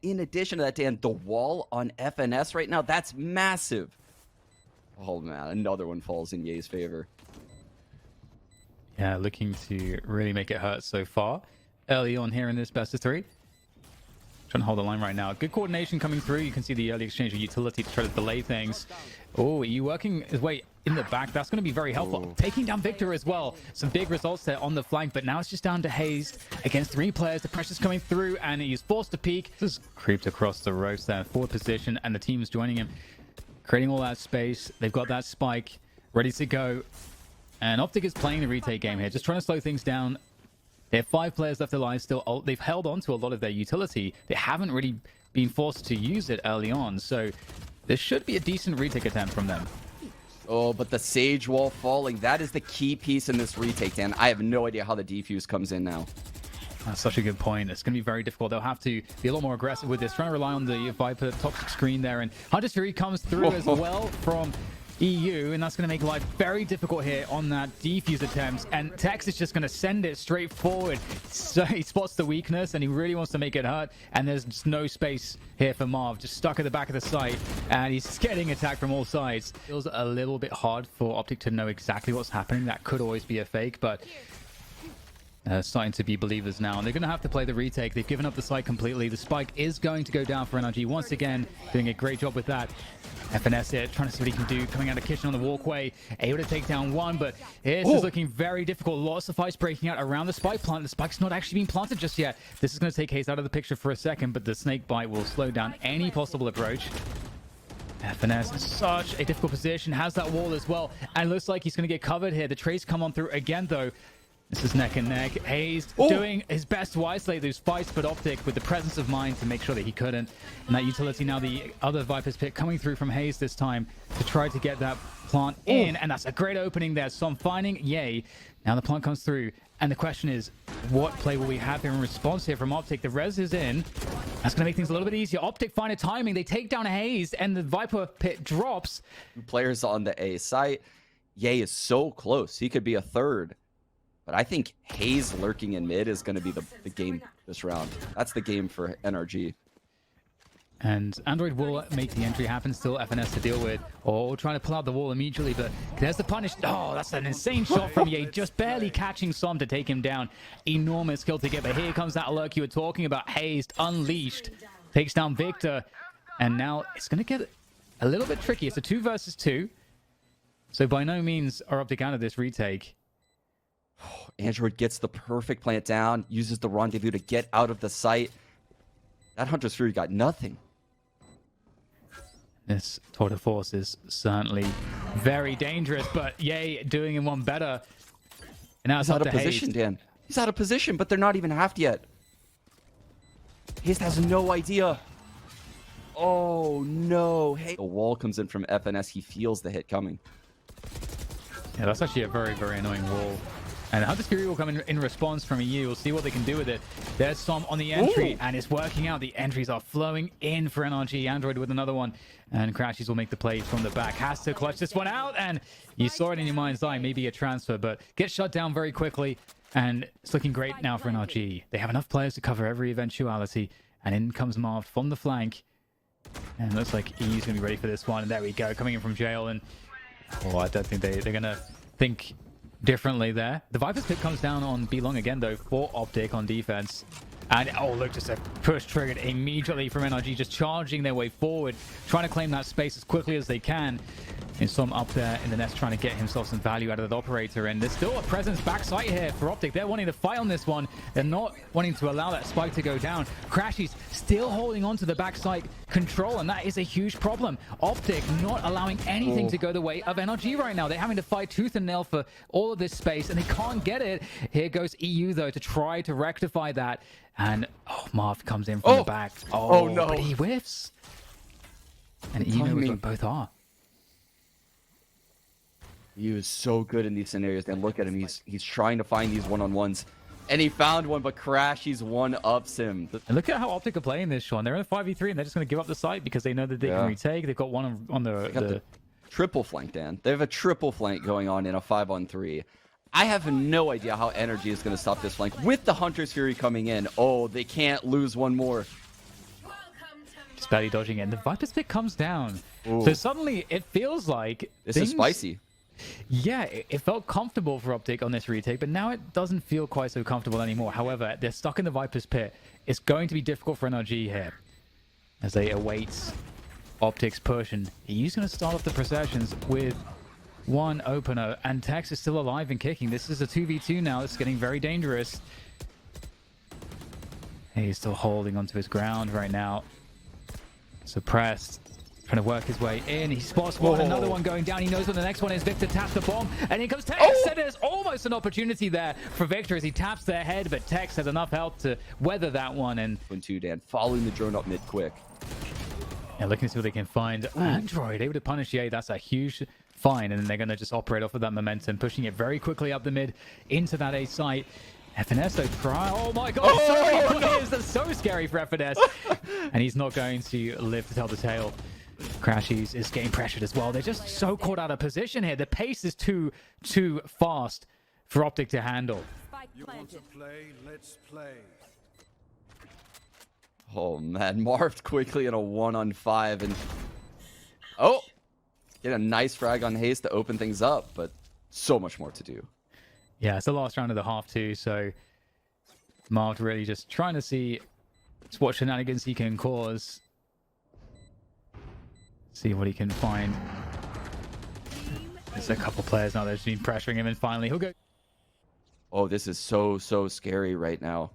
in addition to that, Dan, the wall on FNS right now, that's massive. Oh, man, another one falls in Ye's favor. Yeah, looking to really make it hurt so far. Early on here in this best of 3. Trying to hold the line right now. Good coordination coming through. You can see the early exchange of utility to try to delay things. Oh, you working his way in the back. That's going to be very helpful. Ooh. Taking down Victor as well. Some big results there on the flank, but now it's just down to Hazed against 3 players. The pressure's coming through, and he's forced to peek. This is creeped across the ropes there. Forward position, and the team's joining him. Creating all that space. They've got that spike ready to go. And OpTic is playing the retake game here, just trying to slow things down. They have 5 players left alive still. They've held on to a lot of their utility. They haven't really been forced to use it early on, so there should be a decent retake attempt from them. Oh, but the Sage Wall falling, that is the key piece in this retake, Dan. I have no idea how the defuse comes in now. That's such a good point. It's going to be very difficult. They'll have to be a lot more aggressive with this, trying to rely on the Viper toxic screen there. And Hunter's Fury comes through as well from EU, and that's going to make life very difficult here on that defuse attempt. And Tex is just going to send it straight forward. So he spots the weakness, and he really wants to make it hurt. And there's just no space here for Marv, just stuck at the back of the site, and he's getting attacked from all sides. Feels a little bit hard for OpTic to know exactly what's happening. That could always be a fake, but starting to be believers now, and they're going to have to play the retake. They've given up the site completely. The spike is going to go down for NRG once again, doing a great job with that. FNS here, trying to see what he can do, coming out of kitchen on the walkway, able to take down one, but it's just looking very difficult. Lots of fights breaking out around the spike plant. The spike's not actually being planted just yet. This is going to take Haze out of the picture for a second, but the snake bite will slow down any possible approach. FNS in such a difficult position, has that wall as well, and looks like he's going to get covered here. The trace come on through again, though. This is neck and neck. Haze doing his best to isolate those fights, but OpTic with the presence of mind to make sure that he couldn't. And that utility now, the other Viper's pick coming through from Haze this time to try to get that plant in. And that's a great opening there. So I'm finding Yay. Now the plant comes through. And the question is, what play will we have here in response here from OpTic? The res is in. That's going to make things a little bit easier. OpTic find a timing. They take down Haze, and the Viper pit drops. 2 players on the A site. Yay is so close. He could be a third. But I think Haze lurking in mid is going to be the game this round. That's the game for NRG. And Android will make the entry happen. Still FNS to deal with. Oh, trying to pull out the wall immediately, but there's the punish. Oh, that's an insane shot from Ye. Just barely catching Som to take him down. Enormous kill to get. But here comes that lurk you were talking about. Haze unleashed. Takes down Victor. And now it's going to get a little bit tricky. It's a 2 versus 2. So by no means are OpTic out of this retake. Android gets the perfect plant down, uses the rendezvous to get out of the site. That Hunter's Fury got nothing. This tour de force is certainly very dangerous, but Yay doing him one better. And now it's out up of to position, Haze. Dan. He's out of position, but they're not even halved yet. Haze has no idea. Oh no. Hey, the wall comes in from FNS. He feels the hit coming. Yeah, that's actually a very, very annoying wall. And Hunter's Fury will come in response from EU. We'll see what they can do with it. There's Som on the entry, and it's working out. The entries are flowing in for NRG. Android with another one. And Crashies will make the play from the back. Has to clutch this one out, and you saw it in your mind's eye. Maybe a transfer, but gets shut down very quickly. And it's looking great now for NRG. They have enough players to cover every eventuality. And in comes Marv from the flank. And it looks like EU's going to be ready for this one. And there we go, coming in from jail. And oh, I don't think they're going to think differently there. The Viper's pick comes down on B long again, though, for OpTic on defense. And oh, look, just a push triggered immediately from NRG, just charging their way forward, trying to claim that space as quickly as they can. And Som up there in the nest trying to get himself some value out of that operator. And there's still a presence backside here for OpTic. They're wanting to fight on this one. They're not wanting to allow that spike to go down. Crashies still holding on to the backside control, and that is a huge problem. OpTic not allowing anything to go the way of NRG right now. They're having to fight tooth and nail for all of this space, and they can't get it. Here goes EU, though, to try to rectify that. And oh, Marv comes in from the back. Oh no, but he whiffs. And EU knows what both are. He is so good in these scenarios. And look at him. He's trying to find these one-on-ones. And he found one, but Crashies one-ups him. And look at how OpTic are playing this, Sean. They're in a 5v3, and they're just going to give up the site because they know that they can retake. They've got one on the triple flank, Dan. They have a triple flank going on in a 5-on-3. I have no idea how NRG is going to stop this flank with the Hunter's Fury coming in. Oh, they can't lose one more. barely dodging it. And the Viper's Pit comes down. Ooh. So suddenly it feels like This is spicy. Yeah, it felt comfortable for OpTic on this retake, but now it doesn't feel quite so comfortable anymore. However, they're stuck in the Viper's Pit. It's going to be difficult for NRG here as they await OpTic's push, and he's going to start off the processions with one opener, and Tex is still alive and kicking. This is a 2v2 now. It's getting very dangerous. He's still holding onto his ground right now. Suppressed. Trying to work his way in. He spots one, another one going down. He knows what the next one is. Victor taps the bomb, and here comes Tex. And there's almost an opportunity there for Victor as he taps their head, but Tex has enough health to weather that one. And 1-2, Dan. Following the drone up mid quick. yeah, looking to see what they can find. Android able to punish Ye. That's a huge fine, and then they're going to just operate off of that momentum, pushing it very quickly up the mid into that A site. FNS though try. Oh my god, so many players. That's so scary for FNS. And he's not going to live to tell the tale. Crashies is getting pressured as well. They're just so caught out of position here. The pace is too fast for OpTic to handle. You want to play? Let's play. Oh man, marved quickly in a 1-on-5, and get a nice frag on Haze to open things up, but so much more to do. Yeah, it's the last round of the half too, so marved really just trying to see what shenanigans he can cause. See what he can find. There's a couple players now that's been pressuring him, and finally he'll go. Oh, this is so scary right now.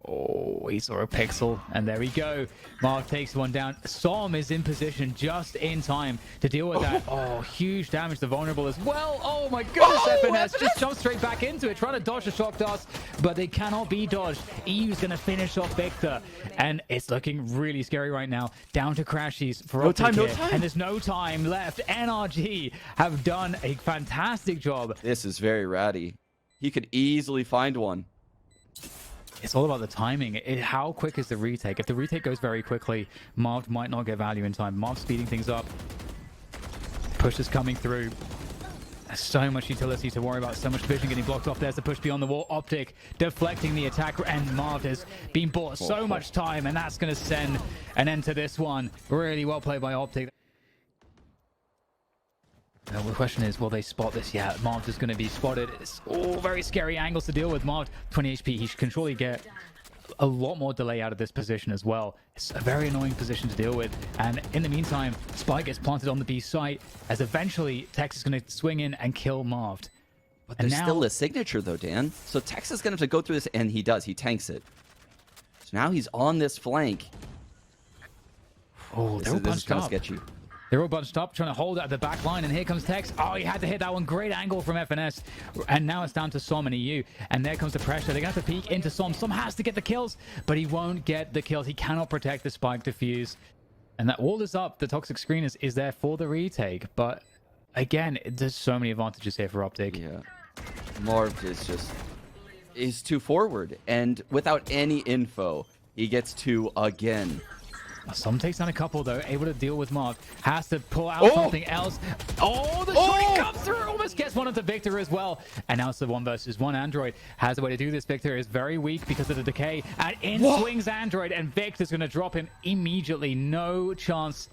Oh, he saw a pixel, and there we go. Marv takes one down. Som is in position just in time to deal with that. Oh, huge damage to vulnerable as well. Oh my goodness, FNS just jumped straight back into it, trying to dodge the shock darts, but they cannot be dodged. EU's going to finish off Victor, and it's looking really scary right now. Down to crashies for no time, and there's no time left. NRG have done a fantastic job. This is very ratty. He could easily find one. It's all about the timing. How quick is the retake? If the retake goes very quickly, Marved might not get value in time. Marved speeding things up. Push is coming through. There's so much utility to worry about. So much vision getting blocked off. There's the push beyond the wall. OpTic deflecting the attack, and Marved has been bought so much time, and that's going to send an end to this one. Really well played by OpTic. Now, the question is, will they spot this? Yeah, Marved is going to be spotted. It's all very scary angles to deal with. Marved, 20 HP. He can surely get a lot more delay out of this position as well. It's a very annoying position to deal with. And in the meantime, Spike gets planted on the B site as eventually Tex is going to swing in and kill Marved. But there's still a signature though, Dan. So Tex is going to have to go through this, and he does. He tanks it. So now he's on this flank. Oh, they're all this is kind of up. sketchy. They're all bunched up, trying to hold at the back line, and here comes Tex. Oh, he had to hit that one. Great angle from FNS. And now it's down to Som and EU. And there comes the pressure. They're going to have to peek into Som. Som has to get the kills, but he won't get the kills. He cannot protect the spike defuse. And that wall is up. The toxic screen is there for the retake. But again, there's so many advantages here for OpTic. Yeah. Marv is too forward. And without any info, he gets two again. Som takes down a couple, though, able to deal with Marv. Has to pull out something else. Oh, the shot comes through. Almost gets one of the Victor as well. And now it's the 1 versus 1. Android has a way to do this. Victor is very weak because of the decay. And in swings Android, and Victor's going to drop him immediately. No chance.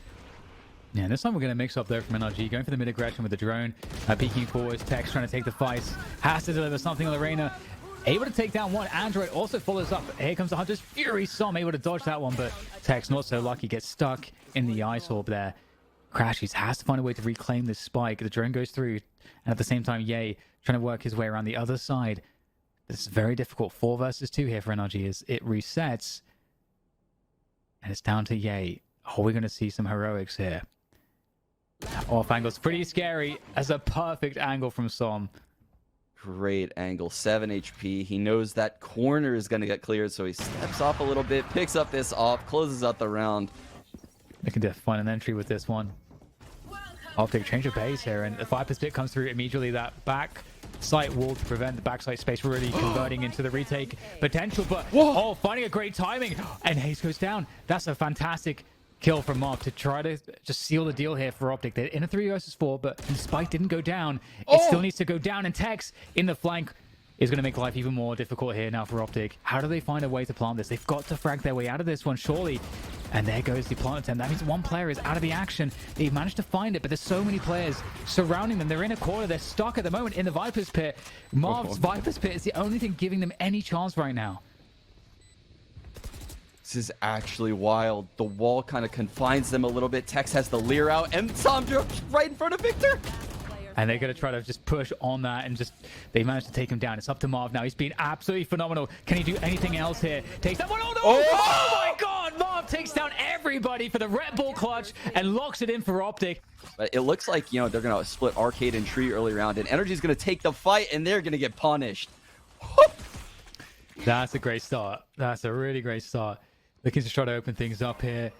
Yeah, this time we're going to mix up there from NRG. Going for the mid aggression with the drone. Peeking forwards. Tex trying to take the fight. Has to deliver something on the arena. Able to take down one. Android also follows up. Here comes the Hunter's Fury. Som able to dodge that one, but Tex not so lucky. Gets stuck in the ice orb there. Crashies has to find a way to reclaim this spike. The drone goes through, and at the same time, Ye trying to work his way around the other side. This is very difficult. 4 versus 2 here for NRG as it resets. And it's down to Ye. Oh, we're going to see some heroics here. Off angle's pretty scary as a perfect angle from Som. Great angle, 7 HP. He knows that corner is going to get cleared, so he steps off a little bit, picks up this off, closes out the round. They can find an entry with this one. OpTic change of base here, and the Viper's Pit comes through immediately. That back site wall to prevent the backside space really converting into the retake potential. But finding a great timing, and Haze goes down. That's a fantastic kill from Marv to try to just seal the deal here for OpTic. They're in a 3 versus 4, but the spike didn't go down. It still needs to go down, and Tex in the flank is going to make life even more difficult here now for OpTic. How do they find a way to plant this? They've got to frag their way out of this one, surely. And there goes the plant attempt. That means one player is out of the action. They've managed to find it, but there's so many players surrounding them. They're in a corner. They're stuck at the moment in the Viper's Pit. Marv's Viper's Pit is the only thing giving them any chance right now. This is actually wild. The wall kind of confines them a little bit. Tex has the leer out, and Tom drops right in front of Victor. And they're going to try to just push on that, and just they managed to take him down. It's up to Marv now. He's been absolutely phenomenal. Can he do anything else here? Takes that one. Oh, no! Oh my God! Marv takes down everybody for the Red Bull clutch and locks it in for OpTic. But it looks like, you know, they're going to split Arcade and Tree early round, and NRG's going to take the fight, and they're going to get punished. That's a great start. That's a really great start. Looking to try to open things up here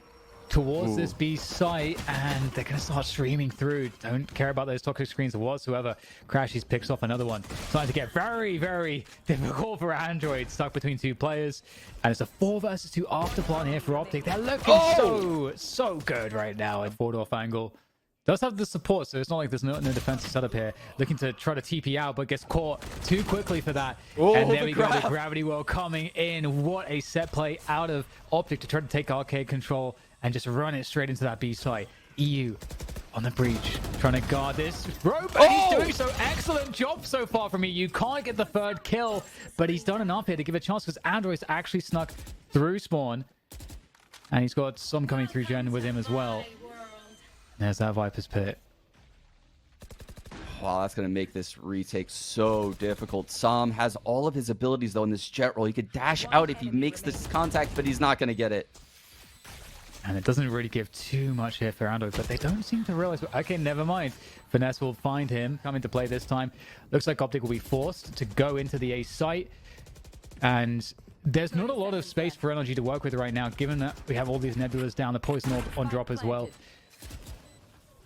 towards this B site, and they're going to start streaming through. Don't care about those toxic screens whatsoever. Crashies picks off another one. Starting to get very, very difficult for Android, stuck between two players. And it's a 4 versus 2 after plant here for OpTic. They're looking so good right now at forward off angle. Does have the support, so it's not like there's no defensive setup here. Looking to try to TP out, but gets caught too quickly for that. And there we go, the gravity well coming in. What a set play out of OpTic to try to take arcade control and just run it straight into that B site. EU on the breach, trying to guard this rope, and he's doing so. Excellent job so far from EU. Can't get the 3rd kill, but he's done enough here to give a chance, because Android's actually snuck through spawn, and he's got some coming through gen with him as well. There's that Viper's Pit. Wow, that's going to make this retake so difficult. Sam has all of his abilities, though, in this jet roll. He could dash out if he makes this contact, but he's not going to get it. And it doesn't really give too much here for Android, but they don't seem to realize. Okay, never mind. Finesse will find him. Coming to play this time. Looks like OpTic will be forced to go into the A site. And there's not a lot of space for NRG to work with right now, given that we have all these nebulas down. The poison orb on drop as well.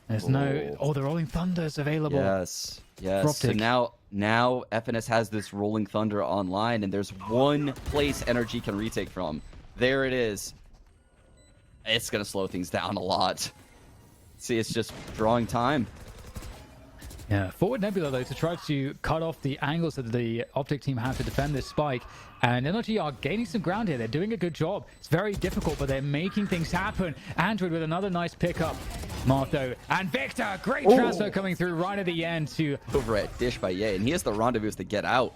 There's no... Oh, the Rolling Thunder's available. Yes. So now FNS has this Rolling Thunder online, and there's one place NRG can retake from. There it is. It's going to slow things down a lot. See, it's just drawing time. Yeah, forward Nebula, though, to try to cut off the angles that the OpTic team have to defend this spike. And NRG are gaining some ground here. They're doing a good job. It's very difficult, but they're making things happen. Android with another nice pickup. Marv, though, and Victor, great transfer coming through right at the end to... Over at Dish by Ye, and he has the rendezvous to get out.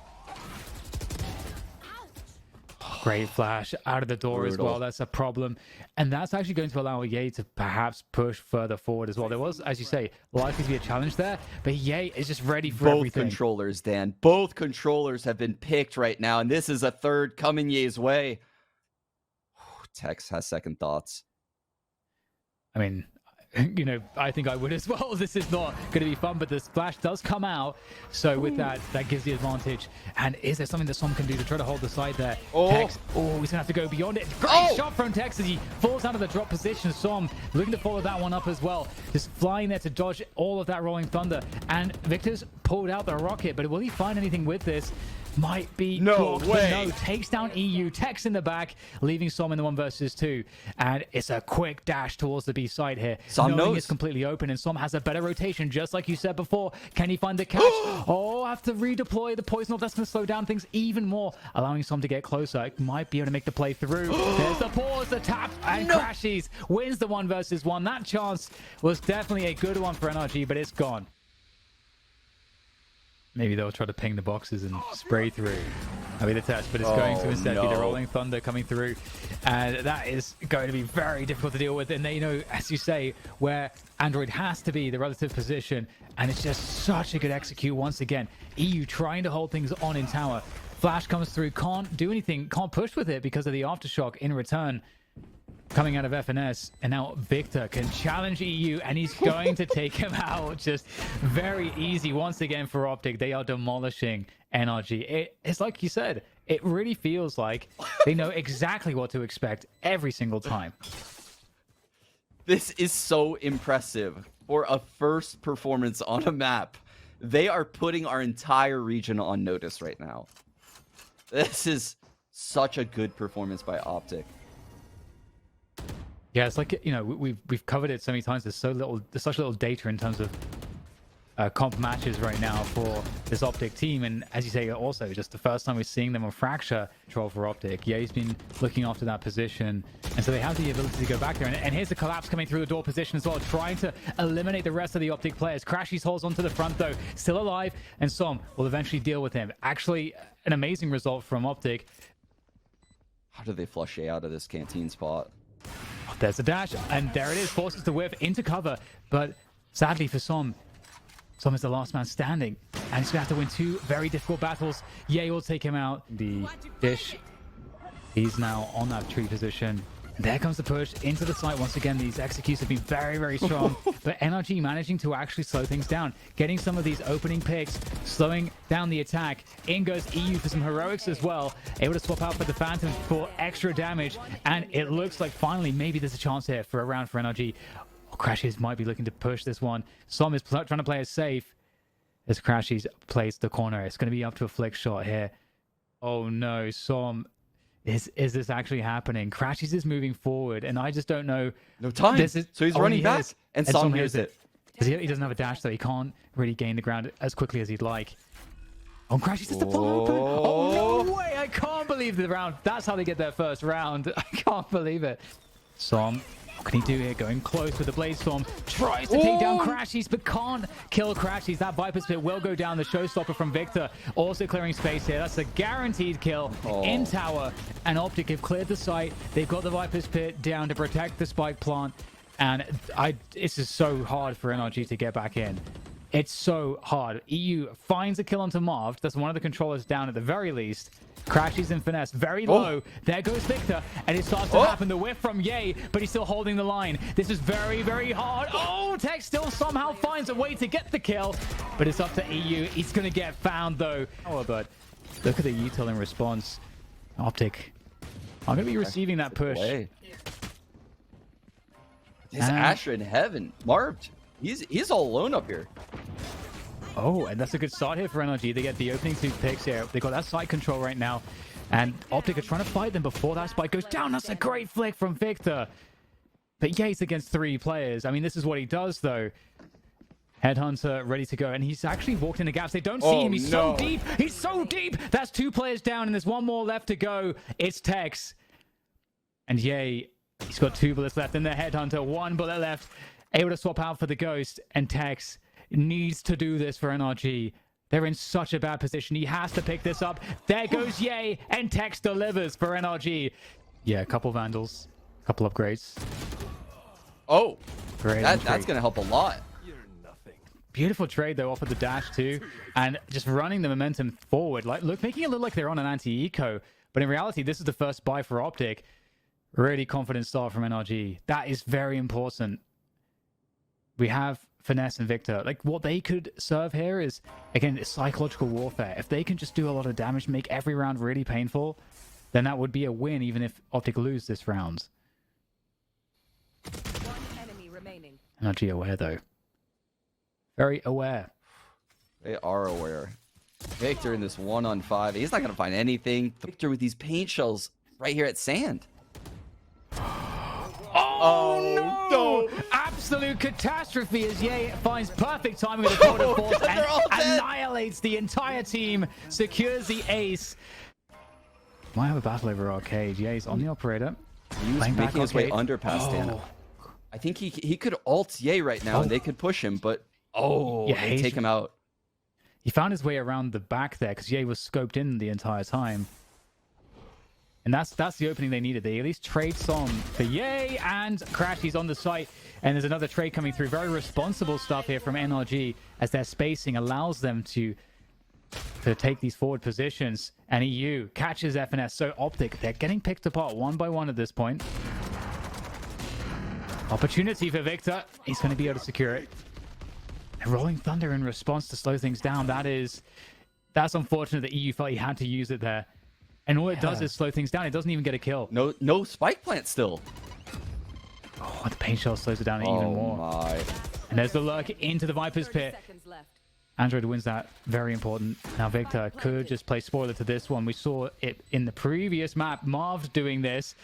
Great flash out of the door as well. That's a problem. And that's actually going to allow Ye to perhaps push further forward as well. There was, as you say, likely to be a challenge there, but Ye is just ready for everything. Both controllers, Dan. Both controllers have been picked right now, and this is a 3rd coming Ye's way. Tex has second thoughts. I mean, you know, I think I would as well. This is not going to be fun, but the splash does come out. So with that gives the advantage. And is there something that Som can do to try to hold the side there? Tex, he's going to have to go beyond it. Great shot from Tex as he falls out of the drop position. Som looking to follow that one up as well. Just flying there to dodge all of that Rolling Thunder. And Victor's pulled out the rocket, but will he find anything with this? Might be blocked, but no, takes down EU, Tex in the back, leaving Som in the 1 versus 2. And it's a quick dash towards the B side here. Som knows it's completely open, and Som has a better rotation, just like you said before. Can he find the catch? Have to redeploy the poison orb. That's going to slow down things even more, allowing Som to get closer. It might be able to make the play through. There's the pause, the tap, and Crashies wins the 1 versus 1. That chance was definitely a good one for NRG, but it's gone. Maybe they'll try to ping the boxes and spray through. That'll be the test, but it's going to instead be the Rolling Thunder coming through. And that is going to be very difficult to deal with. And they, you know, as you say, where Android has to be the relative position. And it's just such a good execute once again. EU trying to hold things on in tower. Flash comes through, can't do anything, can't push with it because of the aftershock in return. Coming out of FNS, and now Victor can challenge EU, and he's going to take him out. Just very easy once again for OpTic. They are demolishing NRG. It's like you said, it really feels like they know exactly what to expect every single time. This is so impressive for a first performance on a map. They are putting our entire region on notice right now. This is such a good performance by OpTic. Yeah, it's like, you know, we've covered it so many times. There's such little data in terms of comp matches right now for this OpTic team. And as you say, also just the first time we're seeing them on Fracture control for OpTic. Ye's been looking after that position, and so they have the ability to go back there. And here's the collapse coming through the door position as well, trying to eliminate the rest of the OpTic players. crashies holds onto the front though, still alive, and Som will eventually deal with him. Actually, an amazing result from OpTic. How do they flush Ye out of this canteen spot? There's a dash, and there it is, forces the whip into cover, but sadly for Som is the last man standing, and he's gonna have to win 2 very difficult battles. Ye will take him out. The dish, he's now on that tree position. There comes the push into the site once again. These executes have been very, very strong, but NRG managing to actually slow things down, getting some of these opening picks, slowing down the attack. In goes EU for some heroics as well, able to swap out for the Phantom for extra damage, and it looks like finally maybe there's a chance here for a round for NRG. crashies might be looking to push this one. Som is trying to play it safe as crashies plays the corner. It's going to be up to a flick shot here. Oh no, Som. Is this actually happening? crashies is moving forward, and I just don't know. No time. So he's running back, and Som hears it. He doesn't have a dash, so he can't really gain the ground as quickly as he'd like. Oh, crashies is the full open. Oh, no way. I can't believe the round. That's how they get their first round. I can't believe it. Som, what can he do here? Going close with the Blaze Storm. Tries to take down crashies, but can't kill crashies. That Viper's Pit will go down. The showstopper from Victor. Also clearing space here. That's a guaranteed kill in tower. And OpTic have cleared the site. They've got the Viper's Pit down to protect the spike plant. And this is so hard for NRG to get back in. It's so hard. EU finds a kill onto Marved. That's one of the controllers down at the very least. crashies in finesse. Very low. There goes Victor. And it starts to happen. The whiff from Ye, but he's still holding the line. This is very, very hard. Oh, Tech still somehow finds a way to get the kill. But it's up to EU. He's going to get found, though. Oh, but look at the util in response. OpTic. I'm going to be receiving that push. There's Asher in heaven. Marved. He's all alone up here. Oh, and that's a good start here for NRG. They get the opening 2 picks here. They got that side control right now. And OpTic are trying to fight them before that spike goes down. That's a great flick from Victor. But Ye's against 3 players. I mean, this is what he does, though. Headhunter ready to go. And he's actually walked in the gaps. They don't see him. He's so deep. He's so deep. That's 2 players down, and there's 1 more left to go. It's Tex. And Ye, he's got 2 bullets left in the Headhunter. 1 bullet left. Able to swap out for the Ghost. And Tex needs to do this for NRG. They're in such a bad position. He has to pick this up. There goes Ye, and Tex delivers for NRG. Yeah, a couple Vandals, a couple upgrades. Oh, great. That's going to help a lot. Beautiful trade, though, off of the dash, too. And just running the momentum forward. Like, look, making it look like they're on an anti-eco. But in reality, this is the first buy for OpTic. Really confident start from NRG. That is very important. We have Finesse and Victor. Like, what they could serve here is, again, it's psychological warfare. If they can just do a lot of damage, make every round really painful, then that would be a win, even if OpTic lose this round. 1 enemy remaining. NRG aware, though. Very aware. They are aware. Victor in this 1-on-5. He's not going to find anything. Victor with these paint shells right here at sand. Oh no! Absolute catastrophe as Ye finds perfect timing with the quarter force and annihilates the entire team, secures the ace. Might have a battle over Arcade. Ye's on the operator. He was making his way under past Dana. I think he could ult Ye right now and they could push him, but they take him out. He found his way around the back there because Ye was scoped in the entire time. And that's the opening they needed. They at least trade Som for Ye, and crashies on the site. And there's another trade coming through. Very responsible stuff here from NRG as their spacing allows them to take these forward positions. And EU catches FNS. So OpTic, they're getting picked apart 1 by 1 at this point. Opportunity for Victor. He's going to be able to secure it. And Rolling Thunder in response to slow things down. That's unfortunate that EU felt he had to use it there. And all it does is slow things down. It doesn't even get a kill. No spike plant still. Oh, the paint shell slows it down even more. My. And there's the lurk into the Viper's Pit. Android wins that. Very important. Now Victor could just play spoiler to this one. We saw it in the previous map. Marved doing this.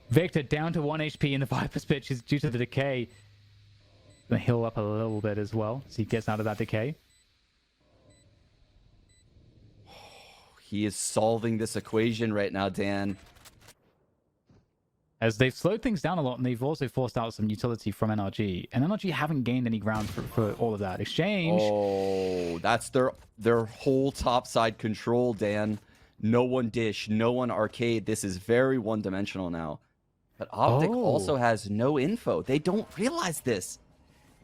Victor down to 1 HP in the Viper's Pit due to the decay. Gonna heal up a little bit as well as he gets out of that decay. He is solving this equation right now, Dan. As they've slowed things down a lot, and they've also forced out some utility from NRG. And NRG haven't gained any ground for all of that. Exchange. Oh, that's their whole topside control, Dan. No one dish, no one arcade. This is very one-dimensional now. But OpTic also has no info. They don't realize this.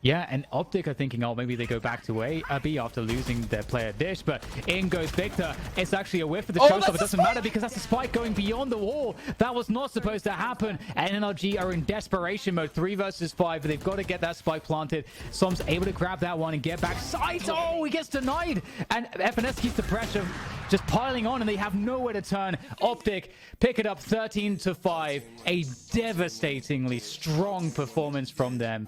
Yeah, and OpTic are thinking, oh, maybe they go back to B after losing their player Dish, but in goes Victor. It's actually a whiff for the showstopper. It doesn't matter because that's a spike going beyond the wall. That was not supposed to happen. And NRG are in desperation mode, 3 versus 5. They've got to get that spike planted. Som's able to grab that one and get back sight. Oh, he gets denied. And FNS keeps the pressure just piling on, and they have nowhere to turn. OpTic pick it up 13-5. A devastatingly strong performance from them.